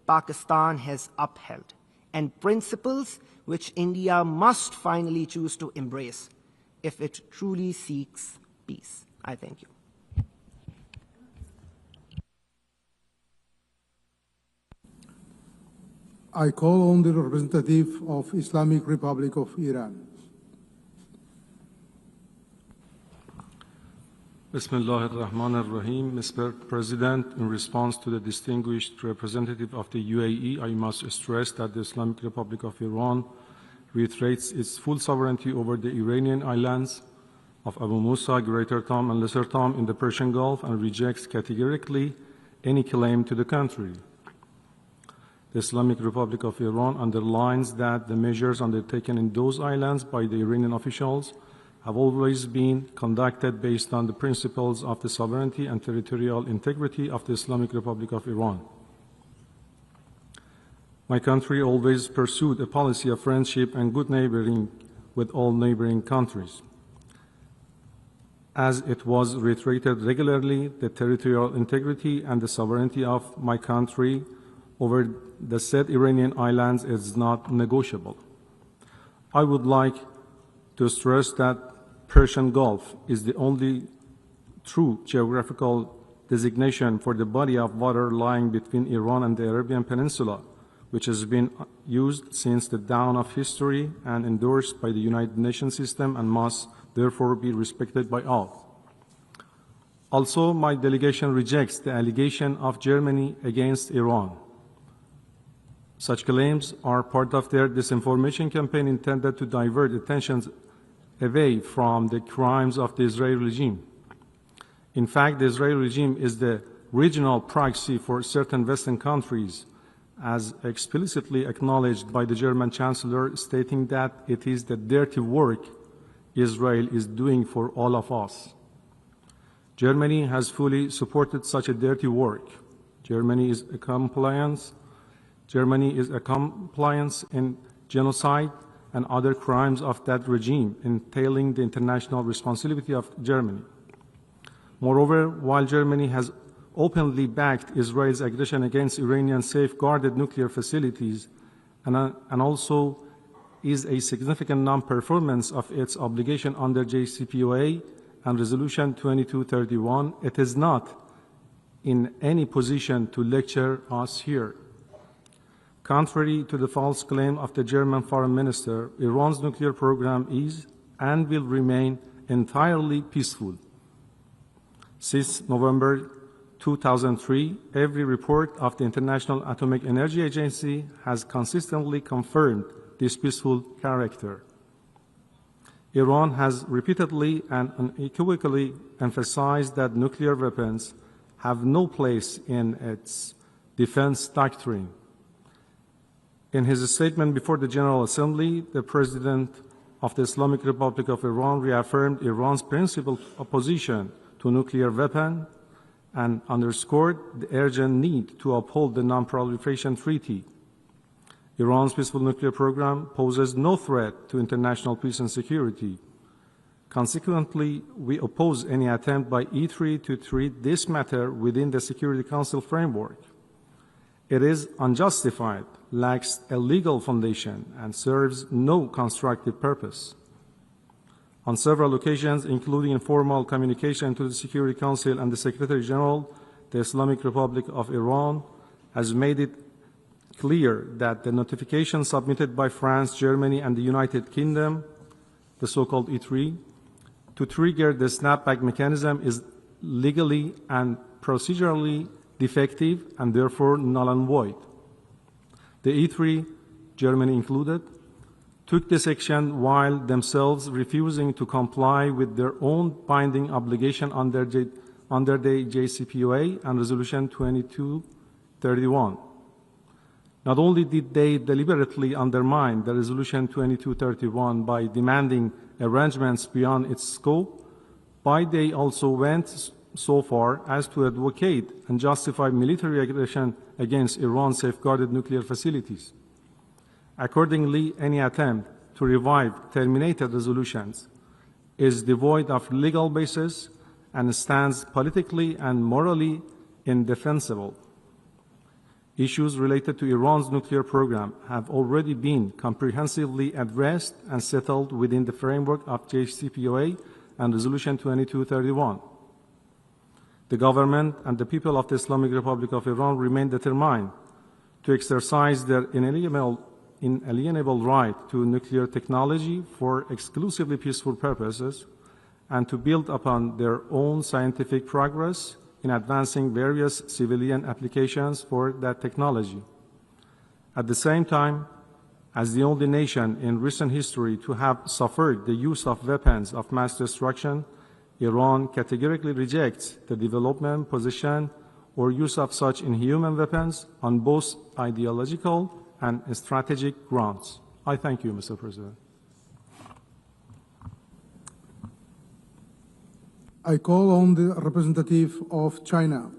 Pakistan has upheld, and principles which India must finally choose to embrace if it truly seeks peace. I thank you. I call on the representative of Islamic Republic of Iran. Bismillah ar-Rahman ar-Rahim. Mr. President, in response to the distinguished representative of the UAE, I must stress that the Islamic Republic of Iran reiterates its full sovereignty over the Iranian islands of Abu Musa, Greater Tom, and Lesser Tom in the Persian Gulf and rejects categorically any claim to the contrary. The Islamic Republic of Iran underlines that the measures undertaken in those islands by the Iranian officials have always been conducted based on the principles of the sovereignty and territorial integrity of the Islamic Republic of Iran. My country always pursued a policy of friendship and good neighboring with all neighboring countries. As it was reiterated regularly, the territorial integrity and the sovereignty of my country over the said Iranian islands is not negotiable. I would like to stress that Persian Gulf is the only true geographical designation for the body of water lying between Iran and the Arabian Peninsula, which has been used since the dawn of history and endorsed by the United Nations system and must therefore be respected by all. Also, my delegation rejects the allegation of Germany against Iran. Such claims are part of their disinformation campaign intended to divert attention away from the crimes of the Israeli regime. In fact, the Israeli regime is the regional proxy for certain Western countries, as explicitly acknowledged by the German Chancellor, stating that it is the dirty work Israel is doing for all of us. Germany has fully supported such a dirty work. Germany is a compliance in genocide and other crimes of that regime, entailing the international responsibility of Germany. Moreover, while Germany has openly backed Israel's aggression against Iranian safeguarded nuclear facilities and also is a significant non-performance of its obligation under JCPOA and Resolution 2231, it is not in any position to lecture us here. Contrary to the false claim of the German foreign minister, Iran's nuclear program is and will remain entirely peaceful. Since November 2003, every report of the International Atomic Energy Agency has consistently confirmed this peaceful character. Iran has repeatedly and unequivocally emphasized that nuclear weapons have no place in its defense doctrine. In his statement before the General Assembly, the President of the Islamic Republic of Iran reaffirmed Iran's principled opposition to nuclear weapons and underscored the urgent need to uphold the Non-Proliferation Treaty. Iran's peaceful nuclear program poses no threat to international peace and security. Consequently, we oppose any attempt by E3 to treat this matter within the Security Council framework. It is unjustified, lacks a legal foundation, and serves no constructive purpose. On several occasions, including informal communication to the Security Council and the Secretary General, the Islamic Republic of Iran has made it clear that the notification submitted by France, Germany, and the United Kingdom, the so-called E3, to trigger the snapback mechanism is legally and procedurally defective and therefore null and void. The E3, Germany included, took this action while themselves refusing to comply with their own binding obligation under the JCPOA and Resolution 2231. Not only did they deliberately undermine the Resolution 2231 by demanding arrangements beyond its scope, but they also went so far as to advocate and justify military aggression against Iran's safeguarded nuclear facilities. Accordingly, any attempt to revive terminated resolutions is devoid of legal basis and stands politically and morally indefensible. Issues related to Iran's nuclear program have already been comprehensively addressed and settled within the framework of JCPOA and Resolution 2231. The government and the people of the Islamic Republic of Iran remain determined to exercise their inalienable right to nuclear technology for exclusively peaceful purposes and to build upon their own scientific progress in advancing various civilian applications for that technology. At the same time, as the only nation in recent history to have suffered the use of weapons of mass destruction, Iran categorically rejects the development, possession, or use of such inhuman weapons on both ideological and strategic grounds. I thank you, Mr. President. I call on the representative of China.